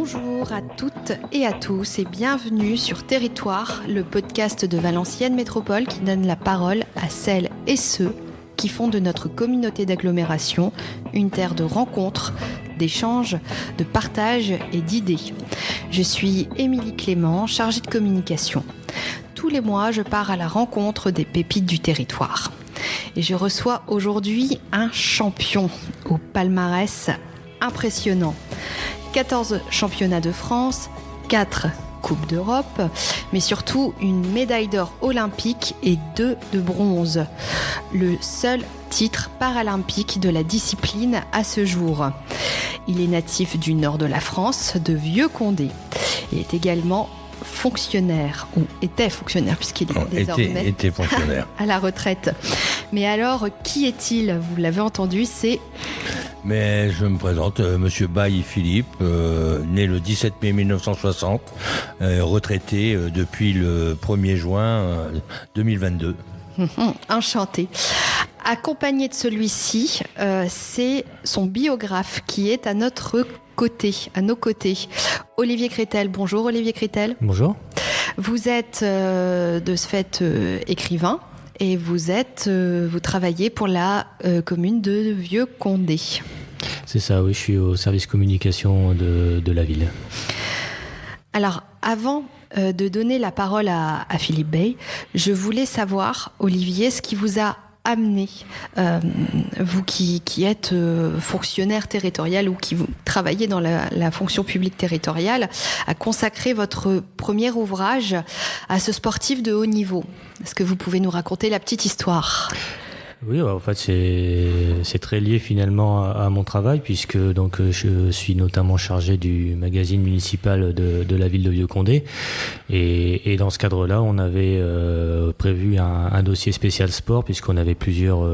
Bonjour à toutes et à tous et bienvenue sur Territoire, le podcast de Valenciennes Métropole qui donne la parole à celles et ceux qui font de notre communauté d'agglomération une terre de rencontres, d'échanges, de partage et d'idées. Je suis Émilie Clément, chargée de communication. Tous les mois, je pars à la rencontre des pépites du territoire. Et je reçois aujourd'hui un champion au palmarès impressionnant. 14 championnats de France, 4 Coupes d'Europe, mais surtout une médaille d'or olympique et 2 de bronze. Le seul titre paralympique de la discipline à ce jour. Il est natif du nord de la France, de Vieux-Condé. Il est également fonctionnaire, ou était fonctionnaire puisqu'il est désormais était fonctionnaire. À la retraite. Mais alors, qui est-il ? Vous l'avez entendu, c'est... Mais je me présente, Monsieur Bailly Philippe, né le 17 mai 1960, retraité depuis le 1er juin 2022. Enchanté. Accompagné de celui-ci, c'est son biographe qui est à notre côté, à nos côtés. Olivier Crétel. Bonjour Olivier Crétel. Bonjour. Vous êtes de ce fait écrivain et vous travaillez pour la commune de Vieux-Condé. C'est ça, oui, je suis au service communication de la ville. Alors, avant de donner la parole à Philippe Bay, je voulais savoir, Olivier, ce qui vous a amené, vous qui êtes fonctionnaire territorial ou qui vous travaillez dans la fonction publique territoriale, à consacrer votre premier ouvrage à ce sportif de haut niveau. Est-ce que vous pouvez nous raconter la petite histoire ? Oui, en fait, c'est très lié finalement à mon travail puisque donc je suis notamment chargé du magazine municipal de la ville de Vieux-Condé et dans ce cadre-là, on avait prévu un dossier spécial sport puisqu'on avait plusieurs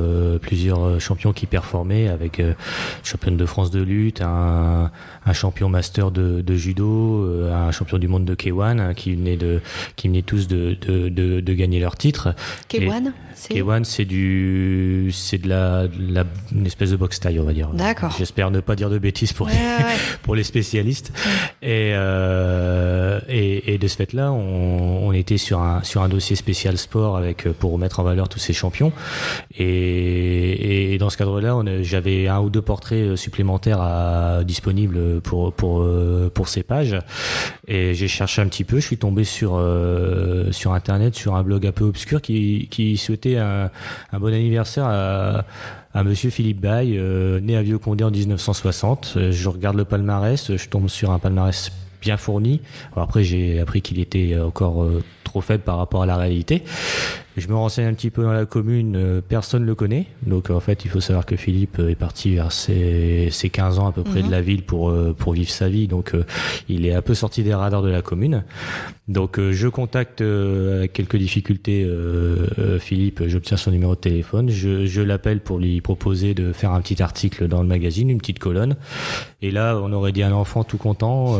champions qui performaient avec championne de France de lutte, un champion master de judo, un champion du monde de K1 qui venaient tous de gagner leur titre. K1, K1, c'est une espèce de boxe taille, on va dire. D'accord. J'espère ne pas dire de bêtises pour les spécialistes. Et de ce fait-là, on était sur un dossier spécial sport pour mettre en valeur tous ces champions. Et dans ce cadre-là, j'avais 1 ou 2 portraits supplémentaires disponibles pour ces pages. Et j'ai cherché un petit peu. Je suis tombé sur Internet, sur un blog un peu obscur qui souhaitait un bon anniversaire à Monsieur Philippe Bay, né à Vieux-Condé en 1960. Je regarde le palmarès, je tombe sur un palmarès bien fourni. Alors après, j'ai appris qu'il était encore trop faible par rapport à la réalité. Je me renseigne un petit peu dans la commune, personne ne le connaît. Donc en fait, il faut savoir que Philippe est parti vers ses 15 ans à peu près de la ville pour vivre sa vie. Donc il est un peu sorti des radars de la commune. Donc je contacte avec quelques difficultés Philippe, j'obtiens son numéro de téléphone. Je l'appelle pour lui proposer de faire un petit article dans le magazine, une petite colonne. Et là, on aurait dit un enfant tout content.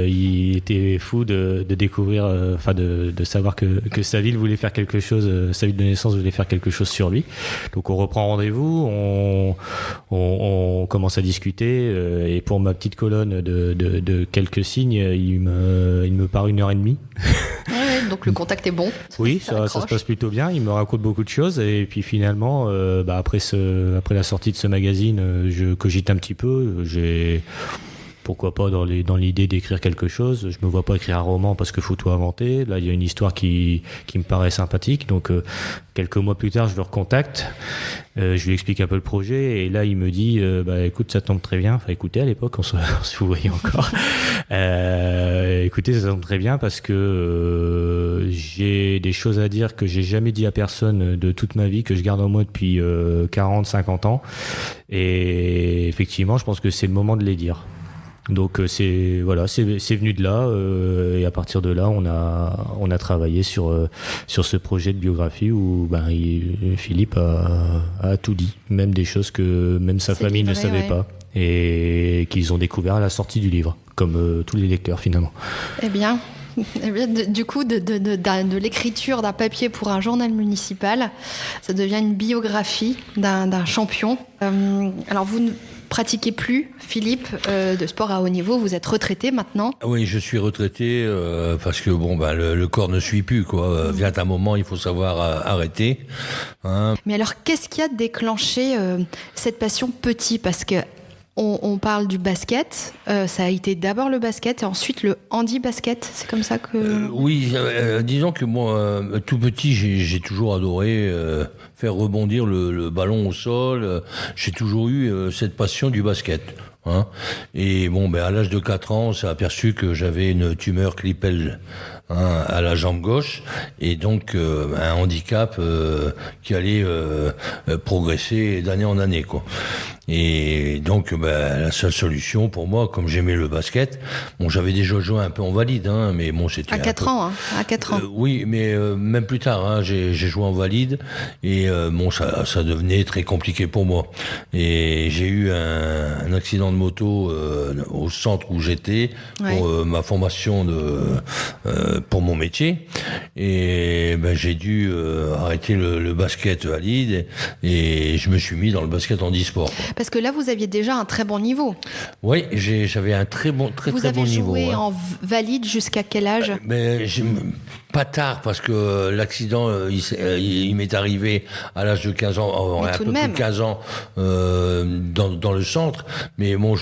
Il était fou de découvrir, de savoir que sa ville voulait faire quelque chose. Sa ville de naissance voulait faire quelque chose sur lui. Donc on reprend rendez-vous, on commence à discuter et pour ma petite colonne de quelques signes, il me part 1h30. Ouais, donc le contact est bon. Oui, ça se passe plutôt bien. Il me raconte beaucoup de choses et puis finalement, après la sortie de ce magazine, je cogite un petit peu. Pourquoi pas dans l'idée d'écrire quelque chose. Je me vois pas écrire un roman parce qu'il faut tout inventer. Là, il y a une histoire qui me paraît sympathique. Donc, quelques mois plus tard, je le recontacte. Je lui explique un peu le projet. Et là, il me dit, écoute, ça tombe très bien. Enfin, écoutez, à l'époque, on se voyait encore. Écoutez, ça tombe très bien parce que j'ai des choses à dire que j'ai jamais dit à personne de toute ma vie, que je garde en moi depuis 40-50 ans. Et effectivement, je pense que c'est le moment de les dire. Donc c'est venu de là et à partir de là on a travaillé sur ce projet de biographie où Philippe a tout dit, même des choses que même sa famille ne savait pas et qu'ils ont découvert à la sortie du livre, comme tous les lecteurs finalement. Eh bien, du coup, de l'écriture d'un papier pour un journal municipal, ça devient une biographie d'un champion. Alors vous pratiquez plus, Philippe, de sport à haut niveau. Vous êtes retraité maintenant. Oui, je suis retraité parce que le corps ne suit plus, quoi. Vient un moment, il faut savoir arrêter. Hein. Mais alors, qu'est-ce qui a déclenché cette passion petit ? Parce que on parle du basket. Ça a été d'abord le basket et ensuite le handi-basket. C'est comme ça que... Oui, disons que moi, tout petit, j'ai toujours adoré faire rebondir le ballon au sol. J'ai toujours eu cette passion du basket. Hein. Et à l'âge de 4 ans, on s'est aperçu que j'avais une tumeur Klippel à la jambe gauche et donc un handicap qui allait progresser d'année en année, quoi. Et donc la seule solution pour moi, comme j'aimais le basket, j'avais déjà joué un peu en valide, hein, mais c'était à 4 ans, hein, à 4 ans. Oui, mais même plus tard, hein, j'ai joué en valide et ça devenait très compliqué pour moi. Et j'ai eu un accident de moto au centre où j'étais pour ma formation pour mon métier et j'ai dû arrêter le basket valide et je me suis mis dans le basket handisport. Parce que là, vous aviez déjà un très bon niveau. Oui, j'avais un très bon niveau. Vous avez joué en valide jusqu'à quel âge ? Pas tard, parce que l'accident, il m'est arrivé à l'âge de 15 ans, un peu plus de 15 ans, dans le centre. Mais avant,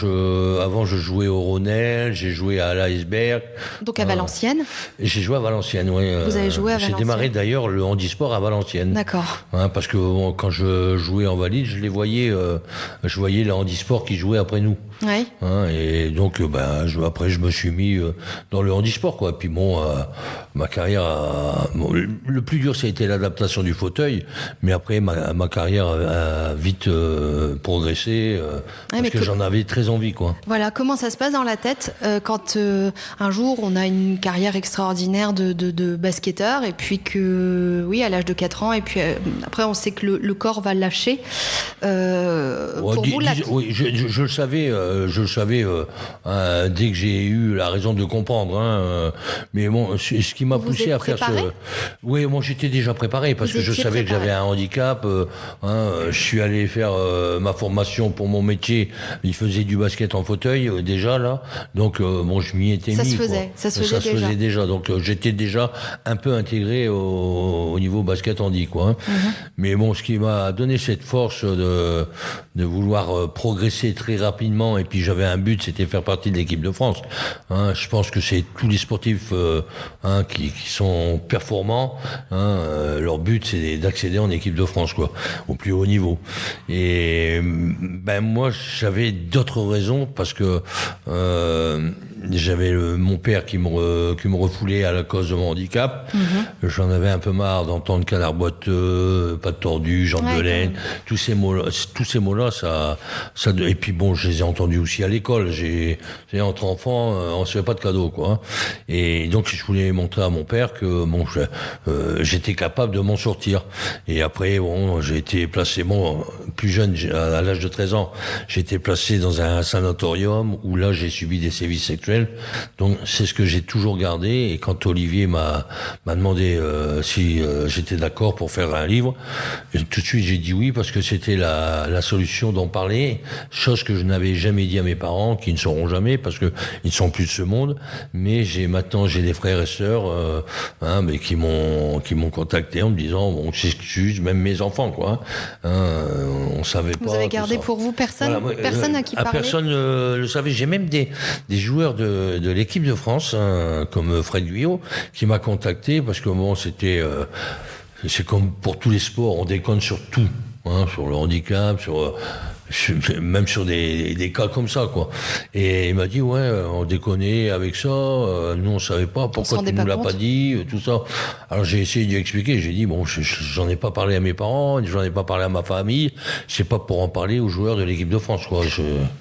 je jouais au Rhônel, j'ai joué à l'Iceberg. Donc à Valenciennes ? J'ai joué à Valenciennes, oui. Vous avez joué à Valenciennes ? J'ai démarré d'ailleurs le handisport à Valenciennes. D'accord. Hein, parce que quand je jouais en valide, je voyais les handisports qui jouaient après nous. Oui. Hein, et donc, après, je me suis mis dans le handisport, quoi. Puis ma carrière, le plus dur, ça a été l'adaptation du fauteuil, mais après, ma carrière a vite progressé parce que j'en avais très envie, quoi. Voilà, comment ça se passe dans la tête quand un jour on a une carrière extraordinaire de basketteur et puis que, à l'âge de 4 ans, et puis après on sait que le corps va lâcher. Pour vous, oui, je le savais. Je le savais dès que j'ai eu la raison de comprendre. Hein, mais ce qui m'a poussé à faire Oui, moi j'étais déjà préparé parce que je savais que j'avais un handicap. Je suis allé faire ma formation pour mon métier. Il faisait du basket en fauteuil déjà là. Donc je m'y étais mis. Ça se faisait déjà. Donc j'étais déjà un peu intégré au niveau basket handi, quoi. Hein. Mais ce qui m'a donné cette force de vouloir progresser très rapidement. Et puis j'avais un but, c'était faire partie de l'équipe de France. Hein, je pense que c'est tous les sportifs qui sont performants. Leur but, c'est d'accéder en équipe de France, quoi, au plus haut niveau. Et moi, j'avais d'autres raisons parce que j'avais mon père qui me refoulait à la cause de mon handicap. J'en avais un peu marre d'entendre canard boiteux, pas de tordu, jambes de laine, tous ces mots-là, ça. Et puis je les ai entendus aussi à l'école. Entre enfants, on se fait pas de cadeaux, quoi. Hein. Et donc je voulais montrer à mon père que j'étais capable de m'en sortir. Et après, j'ai été placé, plus jeune, à l'âge de 13 ans, j'ai été placé dans un sanatorium où là j'ai subi des sévices sexuels. Donc c'est ce que j'ai toujours gardé. Et quand Olivier m'a demandé si j'étais d'accord pour faire un livre, tout de suite j'ai dit oui parce que c'était la solution d'en parler, chose que je n'avais jamais dit à mes parents, qui ne sauront jamais parce que ils ne sont plus de ce monde. Mais maintenant j'ai des frères et sœurs mais qui m'ont contacté en me disant on s'excuse, même mes enfants, quoi. On savait pas. Vous avez gardé pour vous personne à qui parler. Personne le savait. J'ai même des joueurs de l'équipe de France comme Fred Guyot qui m'a contacté parce que c'est comme pour tous les sports, on déconne sur tout, sur le handicap, même sur des cas comme ça, quoi. Et il m'a dit on déconnait avec ça, nous on savait pas pourquoi tu nous l'as pas dit, tout ça. Alors j'ai essayé de lui expliquer, j'ai dit j'en ai pas parlé à mes parents, j'en ai pas parlé à ma famille, c'est pas pour en parler aux joueurs de l'équipe de France, quoi.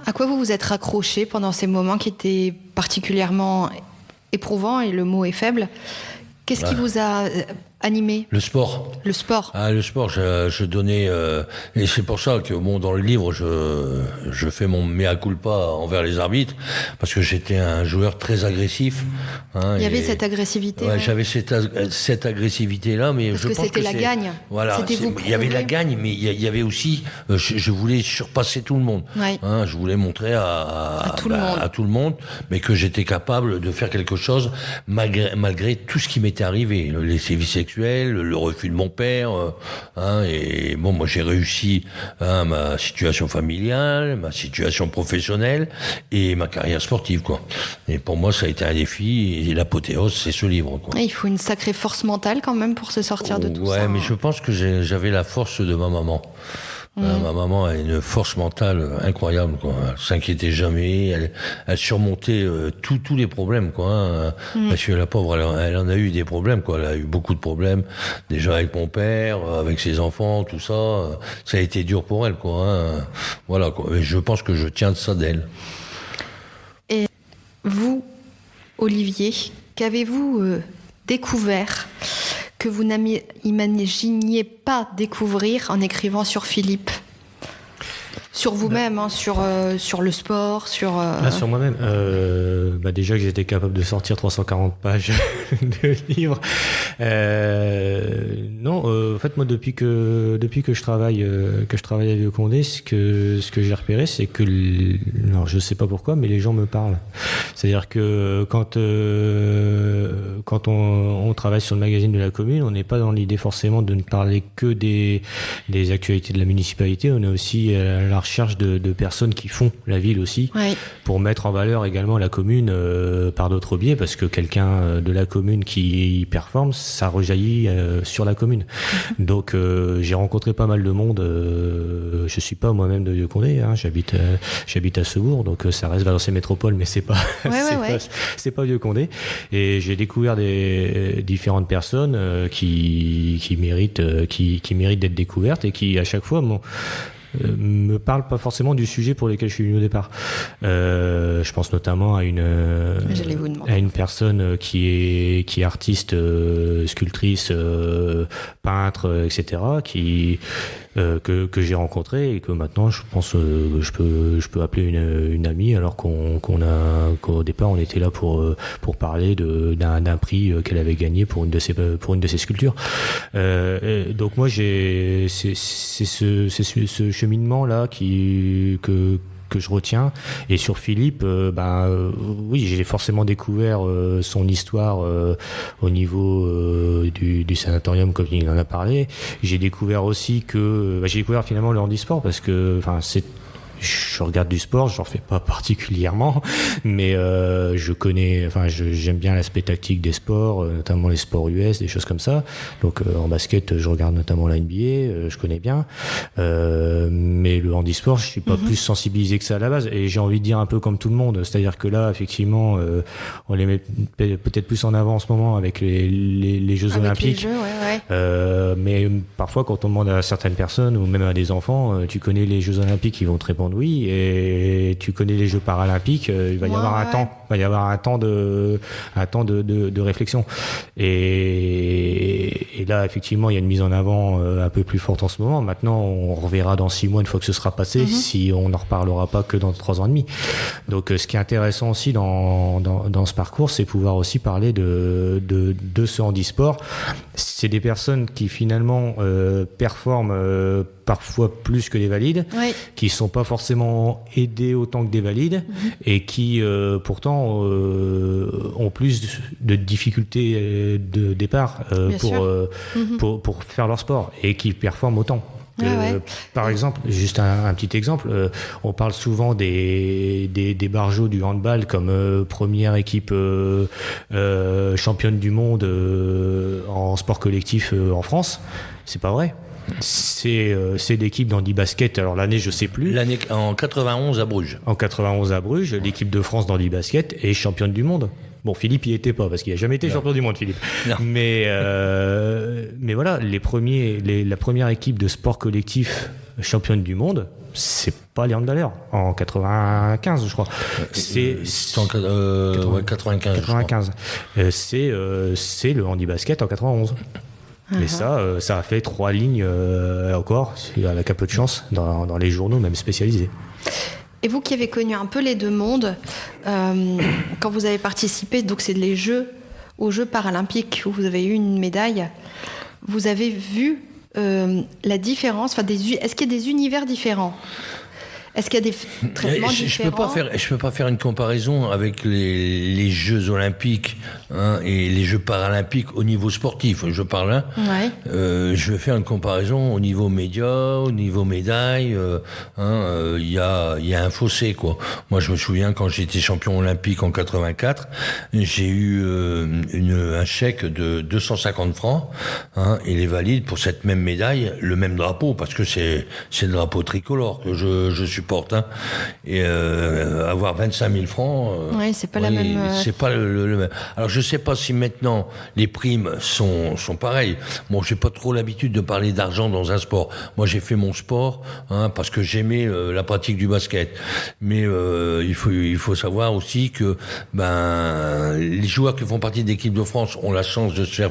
À quoi vous vous êtes raccroché pendant ces moments qui étaient particulièrement éprouvants, et le mot est faible? Qu'est-ce qui vous a animé? Le sport. Le sport. Ah, le sport, je donnais... et c'est pour ça que, dans le livre, je fais mon mea culpa envers les arbitres, parce que j'étais un joueur très agressif. Il y avait cette agressivité. Ouais, j'avais cette agressivité-là, mais parce je que pense c'était la gagne. Voilà, il y avait la gagne, mais il y avait aussi... je voulais surpasser tout le monde. Ouais. Je voulais montrer à tout le monde, mais que j'étais capable de faire quelque chose malgré tout ce qui m'était arrivé. Les sévices sexuels, le refus de mon père, et moi j'ai réussi ma situation familiale, ma situation professionnelle et ma carrière sportive, quoi. Et pour moi ça a été un défi, et l'apothéose c'est ce livre, quoi. Et il faut une sacrée force mentale quand même pour se sortir de tout ça. Ouais, mais je pense que j'avais la force de ma maman. Ma maman a une force mentale incroyable, quoi. Elle s'inquiétait jamais, elle surmontait tous les problèmes, quoi. Parce que la pauvre, elle en a eu des problèmes, quoi. Elle a eu beaucoup de problèmes, déjà avec mon père, avec ses enfants, tout ça. Ça a été dur pour elle, quoi. Voilà, quoi. Et je pense que je tiens de ça d'elle. Et vous, Olivier, qu'avez-vous découvert que vous n'imaginiez pas découvrir en écrivant sur Philippe? Sur vous-même, sur le sport, sur... sur moi-même. Déjà que j'étais capable de sortir 340 pages de livres. En fait, moi, depuis que je travaille à Vieux-Condé, ce que j'ai repéré, c'est que, alors je sais pas pourquoi, mais les gens me parlent. C'est-à-dire que quand on travaille sur le magazine de la commune, on n'est pas dans l'idée forcément de ne parler que des actualités de la municipalité. On est aussi à la recherche de personnes qui font la ville aussi, ouais, pour mettre en valeur également la commune par d'autres biais, parce que quelqu'un de la commune qui performe, ça rejaillit sur la commune. Donc j'ai rencontré pas mal de monde. Je suis pas moi-même de Vieux-Condé, j'habite à Sebourg, donc ça reste Valenciennes Métropole, mais c'est pas c'est pas Vieux-Condé. Et j'ai découvert des différentes personnes qui méritent d'être découvertes, et qui à chaque fois me parle pas forcément du sujet pour lequel je suis venu au départ. Je pense notamment à une personne qui est artiste, sculptrice, peintre, etc., que j'ai rencontré, et que maintenant je pense je peux appeler une amie, alors qu'au départ on était là pour parler d'un prix qu'elle avait gagné pour une de ses sculptures. Donc moi c'est ce cheminement là que je retiens. Et sur Philippe, oui, j'ai forcément découvert son histoire au niveau du sanatorium, comme il en a parlé. J'ai découvert aussi j'ai découvert finalement le handisport, parce que je regarde du sport, j'en fais pas particulièrement, mais j'aime bien l'aspect tactique des sports, notamment les sports US, des choses comme ça. Donc en basket, je regarde notamment la NBA, je connais bien, mais le handisport, je suis pas plus sensibilisé que ça à la base. Et j'ai envie de dire un peu comme tout le monde, c'est-à-dire que là, effectivement, on les met peut-être plus en avant en ce moment avec les Jeux Olympiques. Les Jeux, ouais. Mais parfois, quand on demande à certaines personnes ou même à des enfants, tu connais les Jeux Olympiques, ils vont te répondre oui, et tu connais les Jeux Paralympiques, il va y avoir un temps de réflexion. Et là, effectivement, il y a une mise en avant un peu plus forte en ce moment. Maintenant, on reverra dans 6 mois, une fois que ce sera passé, si on n'en reparlera pas que dans 3 ans et demi. Donc, ce qui est intéressant aussi dans ce parcours, c'est pouvoir aussi parler de ce handisport. C'est des personnes qui finalement performent parfois plus que des valides, qui sont pas forcément aidés autant que des valides, et qui pourtant ont plus de difficultés de départ pour faire leur sport, et qui performent autant. Par exemple, juste un petit exemple, on parle souvent des barjots du handball comme première équipe championne du monde en sport collectif en France. C'est pas vrai. C'est l'équipe d'handi-basket, alors l'année je sais plus. L'année en 91 à Bruges. En 91 à Bruges, l'équipe de France d'handi-basket est championne du monde. Bon, Philippe y était pas, parce qu'il a jamais été champion du monde, Philippe. Non. Mais voilà, la première équipe de sport collectif championne du monde, c'est pas les handballeurs. En 95, je crois. C'est 95. 95. C'est le handi-basket en 91. Mais ça a fait 3 lignes encore, avec un peu de chance, dans les journaux même spécialisés. Et vous qui avez connu un peu les deux mondes, quand vous avez participé, donc c'est aux Jeux paralympiques où vous avez eu une médaille, vous avez vu la différence, est-ce qu'il y a des univers différents ? Est-ce qu'il y a des traitements différents ? Je peux pas faire une comparaison avec les Jeux olympiques et les Jeux paralympiques au niveau sportif. Je parle là. Ouais. Je vais faire une comparaison au niveau média, au niveau médaille. Il y a un fossé, quoi. Moi, je me souviens quand j'étais champion olympique en 84, j'ai eu un chèque de 250 francs et les valides pour cette même médaille, le même drapeau, parce que c'est le drapeau tricolore que je supporte. Et avoir 25 000 francs, c'est pas la même. C'est pas le même. Alors je sais pas si maintenant les primes sont pareilles. Bon, j'ai pas trop l'habitude de parler d'argent dans un sport. Moi, j'ai fait mon sport parce que j'aimais la pratique du basket. Mais il faut savoir aussi que les joueurs qui font partie de l'équipe de France ont la chance de se faire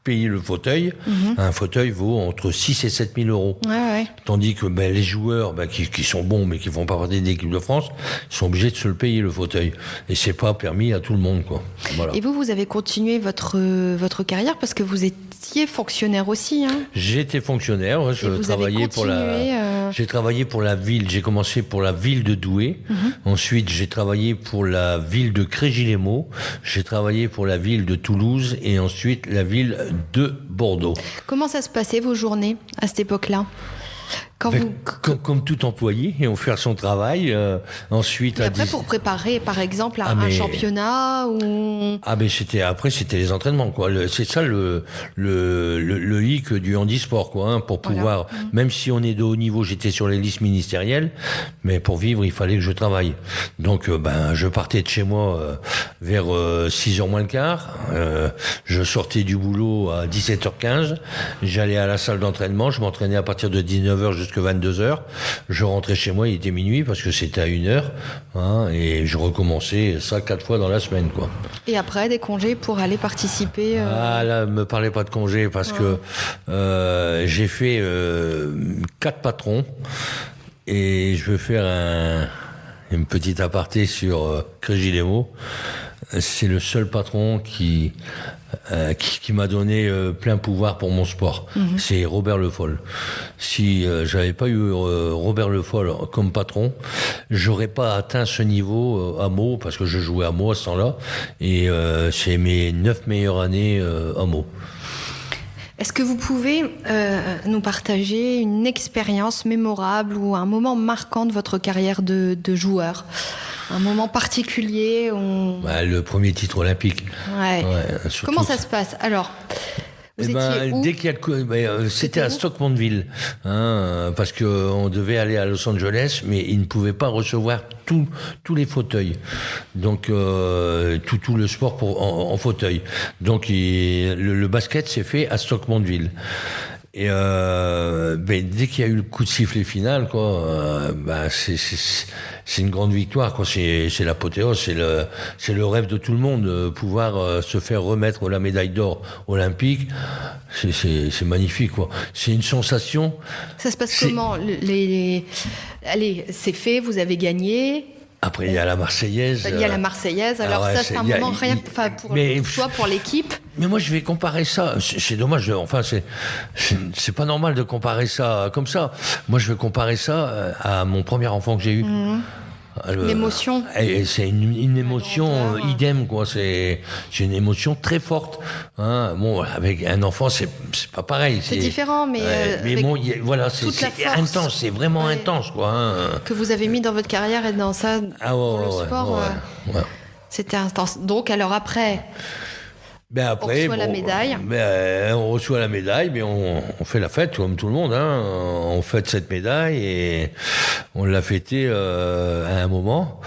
payer le fauteuil. Un fauteuil vaut entre 6 et 7 000 euros. Ouais. Tandis que les joueurs qui sont bons mais qui font pas partie de l'équipe de France sont obligés de se le payer le fauteuil. Et c'est pas permis à tout le monde, quoi. Voilà. Et vous avez continué votre carrière parce que vous étiez fonctionnaire aussi. J'étais fonctionnaire. J'ai travaillé pour la ville. J'ai commencé pour la ville de Douai. Ensuite, j'ai travaillé pour la ville de Crégis-les-Maux. J'ai travaillé pour la ville de Toulouse et ensuite la ville de Bordeaux. Comment ça se passait vos journées à cette époque-là ? Comme tout employé, et on fait son travail. Ensuite, et après, pour préparer, par exemple, un championnat ou. C'était les entraînements, quoi. C'est ça le hic du handisport, quoi. Pour pouvoir, même si on est de haut niveau, j'étais sur les listes ministérielles, mais pour vivre, il fallait que je travaille. Donc, je partais de chez moi vers 6h moins le quart. Je sortais du boulot à 17h15. J'allais à la salle d'entraînement. Je m'entraînais à partir de 19h jusqu'à 22h. Je rentrais chez moi, il était minuit parce que c'était à 1h, et je recommençais ça 4 fois dans la semaine, quoi. Et après, des congés pour aller participer là, me parlez pas de congés parce que j'ai fait 4 patrons et je veux faire une petite aparté sur Crégis-les-Maux. C'est le seul patron qui m'a donné plein pouvoir pour mon sport. C'est Robert Le Foll. Si j'avais pas eu Robert Le Foll comme patron, j'aurais pas atteint ce niveau à Meaux, parce que je jouais à Meaux à ce temps-là, et c'est mes 9 meilleures années à Meaux. Est-ce que vous pouvez nous partager une expérience mémorable ou un moment marquant de votre carrière de joueur ? Un moment particulier où... Le premier titre olympique. Ouais. Comment ça se passe ? Alors, vous étiez où ? Dès qu'il y a c'était à Stockmanville, parce que on devait aller à Los Angeles, mais ils ne pouvaient pas recevoir tous les fauteuils. Donc tout le sport en fauteuil. Donc le basket s'est fait à Stockmanville. Et dès qu'il y a eu le coup de sifflet final, quoi, c'est une grande victoire, quoi. C'est l'apothéose, c'est le rêve de tout le monde, pouvoir se faire remettre la médaille d'or olympique. C'est magnifique, quoi. C'est une sensation. Ça se passe comment ? Allez, c'est fait, vous avez gagné. Après, il y a la Marseillaise. Il y a la Marseillaise. Alors ça, c'est un moment rien pour toi, pour l'équipe. Mais moi, je vais comparer ça. C'est dommage. Enfin, c'est pas normal de comparer ça comme ça. Moi, je vais comparer ça à mon premier enfant que j'ai eu. L'émotion. C'est une émotion idem, quoi. C'est une émotion très forte. Bon, avec un enfant, c'est pas pareil. C'est différent, mais bon, voilà, c'est intense. C'est vraiment intense, quoi. Que vous avez mis dans votre carrière et dans ça, pour le sport. C'était intense. Donc, alors après. Après, on reçoit la médaille. On reçoit la médaille, mais on fait la fête comme tout le monde. On fête cette médaille et on l'a fêtée à un moment.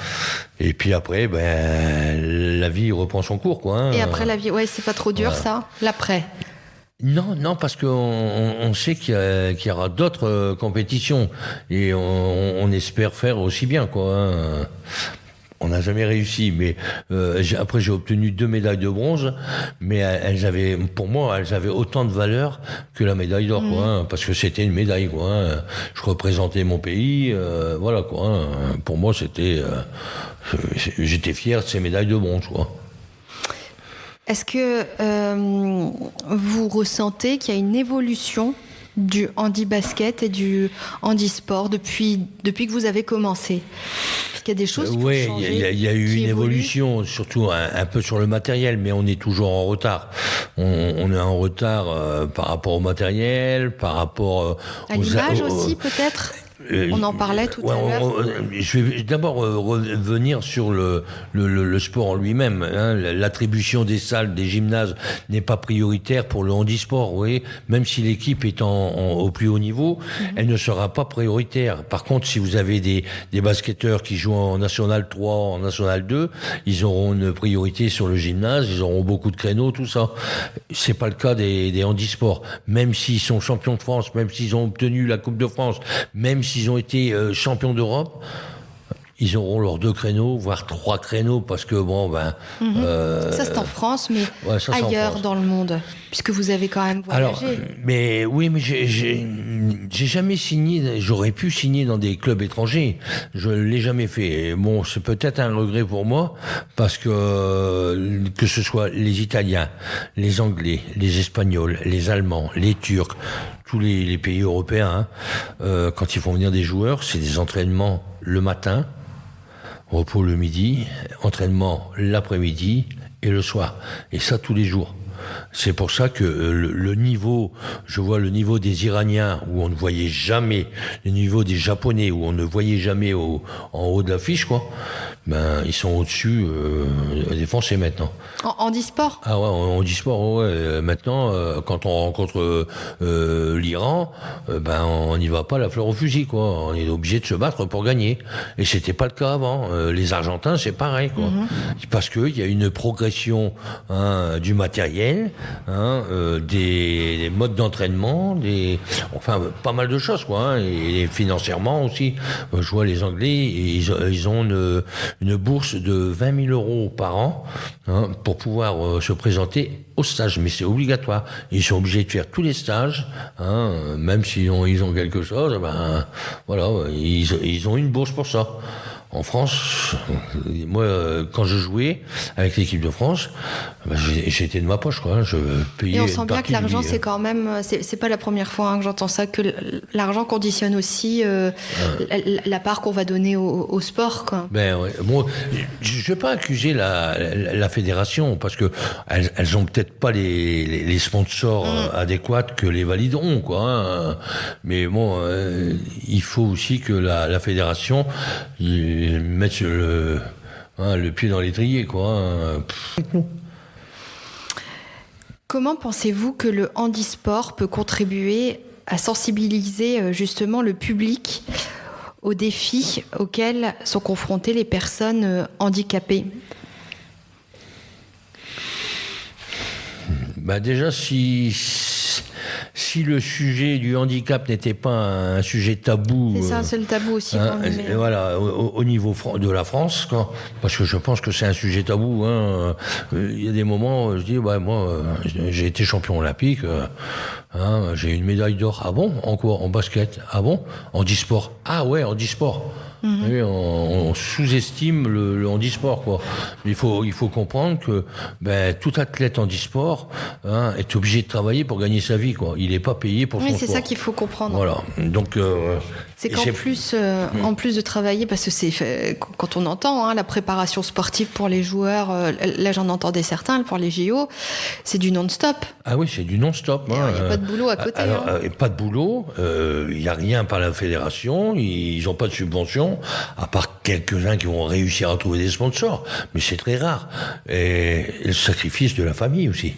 Et puis après, la vie reprend son cours, quoi. Et après la vie, c'est pas trop dur, ça, l'après. Non, parce qu'on sait qu'il y aura d'autres compétitions et on espère faire aussi bien, quoi. on n'a jamais réussi, mais après j'ai obtenu 2 médailles de bronze, mais pour moi, elles avaient autant de valeur que la médaille d'or, quoi, hein, parce que c'était une médaille, quoi. Hein. Je représentais mon pays, voilà, quoi. Hein. Pour moi, j'étais fier de ces médailles de bronze, quoi. Est-ce que vous ressentez qu'il y a une évolution du handi-basket et du handisport depuis que vous avez commencé? Est-ce qu'il y a des choses qui ont changé? Oui, il y a eu une évolution, surtout un peu sur le matériel, mais on est toujours en retard. On est en retard par rapport au matériel, par rapport à l'image aussi, peut-être. On en parlait tout à l'heure. Je vais d'abord revenir sur le sport en lui-même. Hein. L'attribution des salles, des gymnases n'est pas prioritaire pour le handisport. Vous voyez, même si l'équipe est au plus haut niveau, elle ne sera pas prioritaire. Par contre, si vous avez des basketteurs qui jouent en National 3, en National 2, ils auront une priorité sur le gymnase, ils auront beaucoup de créneaux, tout ça. C'est pas le cas des handisports. Même s'ils sont champions de France, même s'ils ont obtenu la Coupe de France, même s'ils ont été champions d'Europe, ils auront leurs 2 créneaux, voire 3 créneaux, parce que ça c'est en France, mais ailleurs dans le monde, puisque vous avez quand même voyagé. Alors, mais j'ai jamais signé. J'aurais pu signer dans des clubs étrangers. Je l'ai jamais fait. Et bon, c'est peut-être un regret pour moi, parce que ce soit les Italiens, les Anglais, les Espagnols, les Allemands, les Turcs, tous les pays européens, hein, quand ils font venir des joueurs, c'est des entraînements le matin, repos le midi, entraînement l'après-midi et le soir. Et ça tous les jours. C'est pour ça que le niveau, je vois le niveau des Iraniens où on ne voyait jamais, le niveau des Japonais où on ne voyait jamais en haut de l'affiche, quoi. Ben, ils sont au-dessus des Français maintenant. En handisport ? Ah ouais, en handisport, ouais. Maintenant, quand on rencontre l'Iran, ben on n'y va pas la fleur au fusil, quoi. On est obligé de se battre pour gagner. Et c'était pas le cas avant. Les Argentins, c'est pareil, quoi. Parce qu'il y a une progression du matériel, des modes d'entraînement, enfin pas mal de choses, quoi. Hein, et financièrement aussi. Je vois les Anglais, ils ont une bourse de 20 000 € par an, hein, pour pouvoir se présenter au stage, mais c'est obligatoire. Ils sont obligés de faire tous les stages, hein, même s'ils ont quelque chose, ben voilà, ils ont une bourse pour ça. En France, moi, quand je jouais avec l'équipe de France, ben, j'étais de ma poche, quoi. Hein, je payais. Et on sent bien que l'argent, c'est quand même, c'est pas la première fois que j'entends ça, que l'argent conditionne aussi la part qu'on va donner au sport, quoi. Ben ouais. Bon, je vais pas accuser la fédération, parce que elles ont peut-être pas les sponsors adéquats que les valideront, quoi. Hein. Mais bon, il faut aussi que la fédération mette le pied dans l'étrier, quoi. Hein. Comment pensez-vous que le handisport peut contribuer à sensibiliser justement le public aux défis auxquels sont confrontées les personnes handicapées ? Bah déjà, si le sujet du handicap n'était pas un sujet tabou... C'est ça, c'est le tabou aussi. Voilà, au niveau de la France, quoi, parce que je pense que c'est un sujet tabou. Hein. Il y a des moments, je dis, moi, j'ai été champion olympique, j'ai une médaille d'or. Ah bon ? En quoi ? En basket ? Ah bon ? En handisport ? Ah ouais, en handisport. Oui, on sous-estime le handisport, quoi. Mais il faut comprendre que tout athlète handisport est obligé de travailler pour gagner sa vie, quoi. Il n'est pas payé pour son sport. Oui, c'est ça qu'il faut comprendre. Voilà. Donc c'est qu'en plus, en plus de travailler, parce que c'est quand on entend la préparation sportive pour les joueurs, là j'en entendais certains pour les JO, c'est du non-stop. Ah oui, c'est du non-stop. Il n'y a pas de boulot à côté. Alors, pas de boulot, il n'y a rien par la fédération, ils n'ont pas de subvention, à part quelques-uns qui vont réussir à trouver des sponsors, mais c'est très rare. Et le sacrifice de la famille aussi.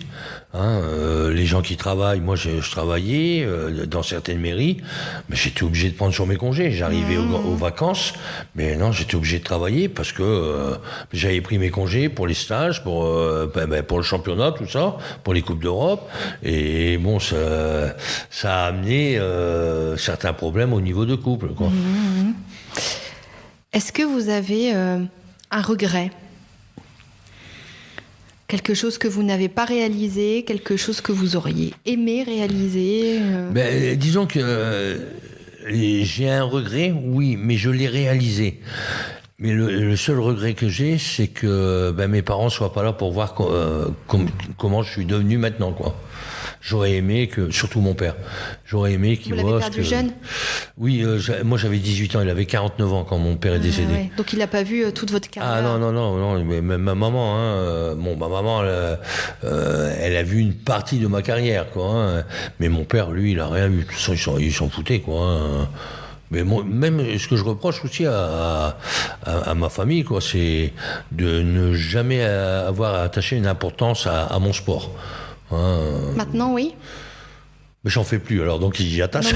Les gens qui travaillent, moi je travaillais dans certaines mairies, mais j'étais obligé de prendre sur mes congés. J'arrivais aux vacances, mais non, j'étais obligé de travailler parce que j'avais pris mes congés pour les stages, pour le championnat, tout ça, pour les Coupes d'Europe. Et bon, ça a amené certains problèmes au niveau de couple, quoi. Est-ce que vous avez un regret? Quelque chose que vous n'avez pas réalisé, quelque chose que vous auriez aimé réaliser? Disons que j'ai un regret, oui, mais je l'ai réalisé. Mais le seul regret que j'ai, c'est que mes parents soient pas là pour voir comment je suis devenu maintenant, quoi. J'aurais aimé que, surtout mon père, j'aurais aimé qu'il voit. Vous l'avez perdu jeune? Oui, moi j'avais 18 ans, il avait 49 ans quand mon père est décédé. Ouais. Donc il n'a pas vu toute votre carrière? Ah non, mais même ma maman, ma maman, elle a vu une partie de ma carrière, quoi. Hein. Mais mon père, lui, il a rien vu. De toute façon, il s'en foutait, quoi. Hein. Mais même ce que je reproche aussi à ma famille, quoi, c'est de ne jamais avoir attaché une importance à mon sport. Hein. Maintenant, oui. Mais j'en fais plus, alors donc j'y attache.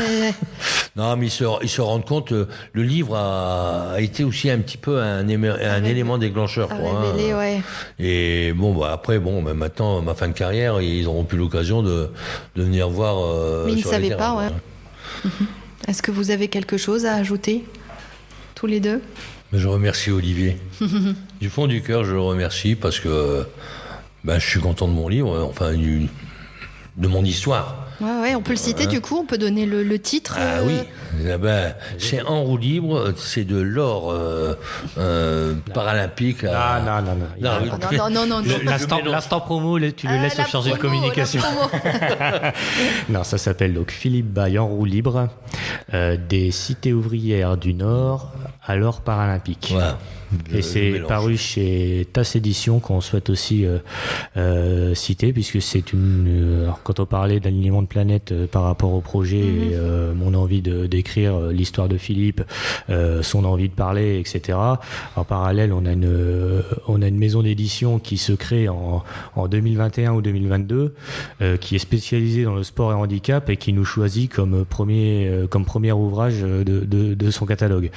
Non, mais ils se rendent compte, le livre a été aussi un petit peu un élément déclencheur. Révélé, ouais. Et après, maintenant, ma fin de carrière, ils n'auront plus l'occasion de venir voir. Mais ils ne sur savaient les pas, terrains, ouais. Est-ce que vous avez quelque chose à ajouter, tous les deux? Mais je remercie Olivier. Du fond du cœur, je le remercie parce que je suis content de mon livre, enfin, de mon histoire. Ouais, on peut le citer du coup, on peut donner le titre. Ah oui, c'est en roue libre, c'est de l'or paralympique. Non. L'instant promo, tu le laisses au chargé de communication. Non, ça s'appelle donc Philippe Baye en roue libre, des cités ouvrières du Nord à l'or paralympique. Ouais. Et c'est paru chez TAS Éditions qu'on souhaite aussi citer, puisque c'est alors quand on parlait d'alignement de planète par rapport au projet et mon envie d'écrire l'histoire de Philippe, son envie de parler, etc. En parallèle, on a une maison d'édition qui se crée en 2021 ou 2022, qui est spécialisée dans le sport et handicap et qui nous choisit comme premier ouvrage de son catalogue.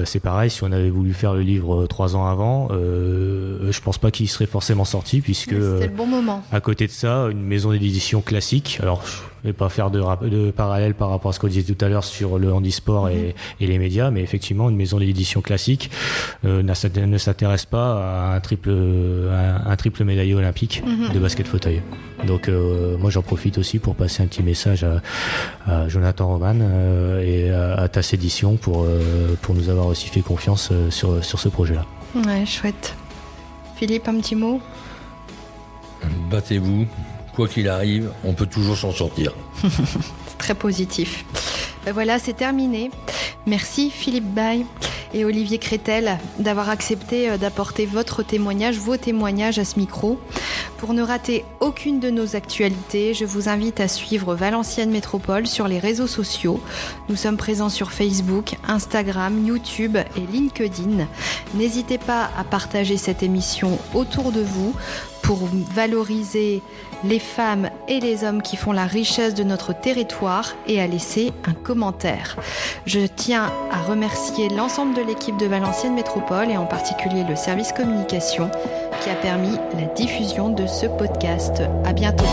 C'est pareil, si on avait voulu faire le livre 3 ans avant, je pense pas qu'il serait forcément sorti, puisque c'était le bon moment. À côté de ça, une maison d'édition classique, alors je vais pas faire de parallèle par rapport à ce qu'on disait tout à l'heure sur le handisport et les médias, mais effectivement une maison d'édition classique ne s'intéresse pas à un triple médaillé olympique de basket fauteuil. Donc moi j'en profite aussi pour passer un petit message à Jonathan Roman et à TAS Éditions pour nous avoir aussi fait confiance sur ce projet-là. Ouais, chouette. Philippe, un petit mot? Battez-vous, quoi qu'il arrive, on peut toujours s'en sortir. C'est très positif. Voilà, c'est terminé. Merci Philippe Baye et Olivier Crétel d'avoir accepté d'apporter vos témoignages à ce micro. Pour ne rater aucune de nos actualités, je vous invite à suivre Valenciennes Métropole sur les réseaux sociaux. Nous sommes présents sur Facebook, Instagram, YouTube et LinkedIn. N'hésitez pas à partager cette émission autour de vous pour valoriser les femmes et les hommes qui font la richesse de notre territoire et à laisser un commentaire. Je tiens à remercier l'ensemble de l'équipe de Valenciennes Métropole et en particulier le service communication qui a permis la diffusion de ce podcast. À bientôt.